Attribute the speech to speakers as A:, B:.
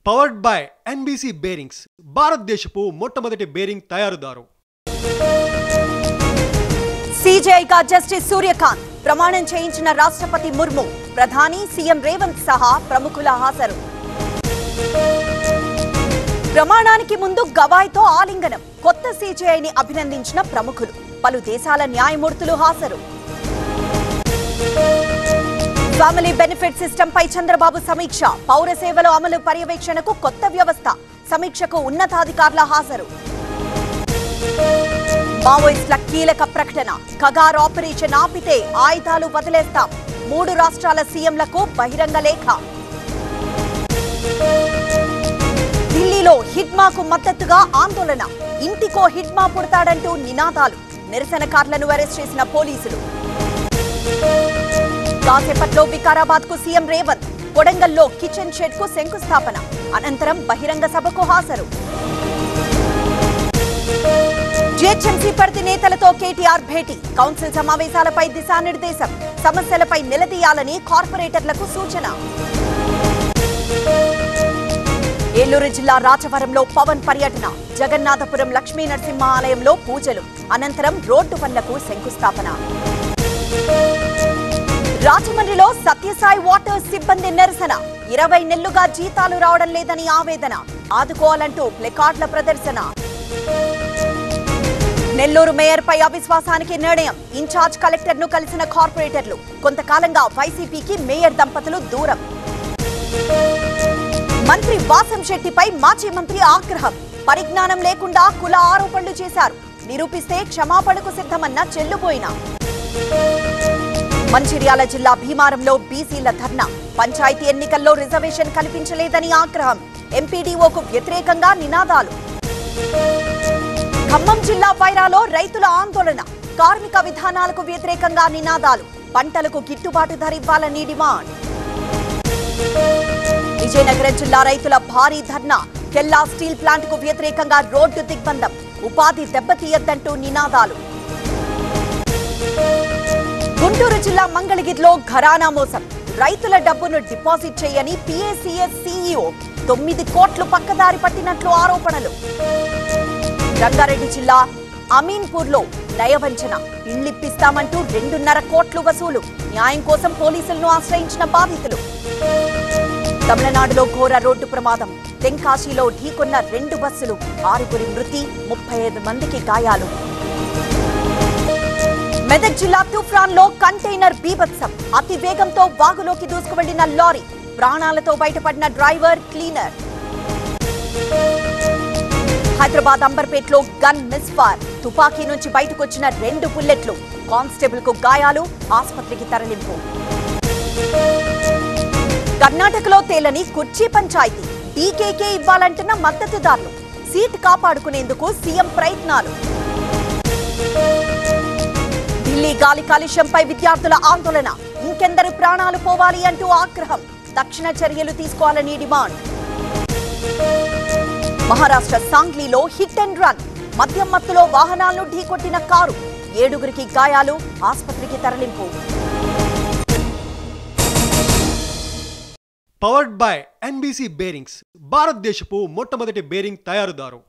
A: Powered by NBC bearings భారతదేశపు మొట్టమొదటి bearing తయారుదారు.
B: సీజేఐగా justice Surya Kant ప్రమాణం చేయించిన రాష్ట్రపతి ముర్ము, ప్రధాని సీఎం రేవంత్ సహా ప్రముఖుల హాజరు. ప్రమాణానికి ముందు గవాయ్తో ఆలింగనం, కొత్త సీజేఐని అభినందించిన ప్రముఖులు, పలు దేశాల న్యాయమూర్తులు హాజరు. ఫ్యామిలీ బెనిఫిట్ సిస్టమ్ పై చంద్రబాబు సమీక్ష, పౌర సేవల అమలు పర్యవేక్షణకు కొత్త వ్యవస్థ, సమీక్షకు ఉన్నతాధికారుల హాజరు. మావోయిస్టుల కీలక ప్రకటన, కగార్ ఆపరేషన్ ఆపితే ఆయుధాలు వదిలేస్తాం, 3 రాష్ట్రాల సీఎంలకు బహిరంగ లేఖ. ఢిల్లీలో హిడ్మాకు మద్దతుగా ఆందోళన, ఇంటికో హిడ్మా పుడతాడంటూ నినాదాలు, నిరసనకారులను అరెస్ట్ చేసిన పోలీసులు. కాసేపట్లో వికారాబాద్ కు సీఎం రేవంత్, కొడంగల్లో కిచెన్ షెడ్ కు శంకుస్థాపన, అనంతరం బహిరంగ సభకు హాజరు. జీహెచ్ఎంసీ పరిధి నేతలతో కేటీఆర్ భేటీ, కౌన్సిల్ సమావేశాలపై దిశానిర్దేశం, సమస్యలపై నిలదీయాలని కార్పొరేటర్లకు సూచన. ఏలూరు జిల్లా రాచవరంలో పవన్ పర్యటన, జగన్నాథపురం లక్ష్మీ నరసింహ ఆలయంలో పూజలు, అనంతరం రోడ్డు పనులకు శంకుస్థాపన. రాజమండ్రిలో సత్యసాయి వాటర్ సిబ్బంది నిరసన, 20 నెలలుగా జీతాలు రావడం లేదని ఆవేదన, ఆదుకోవాలంటూ ప్లెకార్డుల ప్రదర్శన. నెల్లూరు మేయర్పై అవిశ్వాసానికి నిర్ణయం, ఇన్ఛార్జ్ కలెక్టర్ ను కలిసిన కార్పొరేటర్లు, కొంతకాలంగా వైసీపీకి మేయర్ దంపతులు దూరం. మంత్రి వాసంశెట్టిపై మాజీ మంత్రి ఆగ్రహం, పరిజ్ఞానం లేకుండా కుల ఆరోపణలు చేశారు, నిరూపిస్తే క్షమాపణకు సిద్ధమన్న చెల్లుబోయిన. మంచిర్యాల జిల్లా భీమారంలో బీసీల ధర్నా, పంచాయతీ ఎన్నికల్లో రిజర్వేషన్ కల్పించలేదని ఆగ్రహం, ఎంపీడీఓకు వ్యతిరేకంగా నినాదాలు. ఖమ్మం జిల్లా వైరాలో రైతుల ఆందోళన, కార్మిక విధానాలకు వ్యతిరేకంగా నినాదాలు, పంటలకు గిట్టుబాటు ధర ఇవ్వాలని డిమాండ్. విజయనగరం జిల్లా రైతుల భారీ ధర్నా, కెల్లా స్టీల్ ప్లాంట్ కు వ్యతిరేకంగా రోడ్డు దిగ్బంధం, ఉపాధి దెబ్బతీయద్దంటూ నినాదాలు. గుంటూరు జిల్లా మంగళగిరిలో ఘరానా మోసం, రైతుల డబ్బును డిపాజిట్ చేయని PACS CEO 9 కోట్లు పక్కదారి పట్టినట్లు ఆరోపణలు. రంగారెడ్డి జిల్లా అమీన్పూర్లో నయవంచన, ఇళ్లిప్పిస్తామంటూ 2.5 కోట్లు వసూలు, న్యాయం కోసం పోలీసులను ఆశ్రయించిన బాధితులు. తమిళనాడులో ఘోర రోడ్డు ప్రమాదం, తెంకాశీలో ఢీకొన్న 2 బస్సులు, 6 మృతి, 35 మందికి గాయాలు. మెదక్ జిల్లా తూఫాన్లో కంటైనర్ బీభత్సం, అతి వేగంతో వాగులోకి దూసుకువెళ్లిన లారీ, ప్రాణాలతో బయటపడిన డ్రైవర్, క్లీనర్. హైదరాబాద్ అంబర్పేటలో గన్ మిస్ఫైర్, తుపాకీ నుంచి బయటకొచ్చిన 2 బుల్లెట్లు, కానిస్టేబుల్ కు గాయాలు, ఆసుపత్రికి తరలింపు. కర్ణాటకలో తేలని కుర్చీ పంచాయతీ, డీకేకే ఇవ్వాలంటున్న మద్దతుదారులు, సీట్ కాపాడుకునేందుకు సీఎం ప్రయత్నాలు. ఢిల్లీ గాలి కాలుష్యంపై విద్యార్థుల ఆందోళన, ఇంకెందరు ప్రాణాలు పోవాలి అంటూ ఆగ్రహం, తక్షణ చర్యలు తీసుకోవాలని డిమాండ్. మహారాష్ట్ర సాంగ్లీలో హిట్ అండ్ రన్, మద్యం మత్తులో వాహనాలను ఢీకొట్టిన కారు, 7గురికి గాయాలు, ఆసుపత్రికి తరలింపు.
A: పవర్డ్ బై NBC బేరింగ్స్ భారతదేశపు మొట్టమొదటి బేరింగ్ తయారుదారు.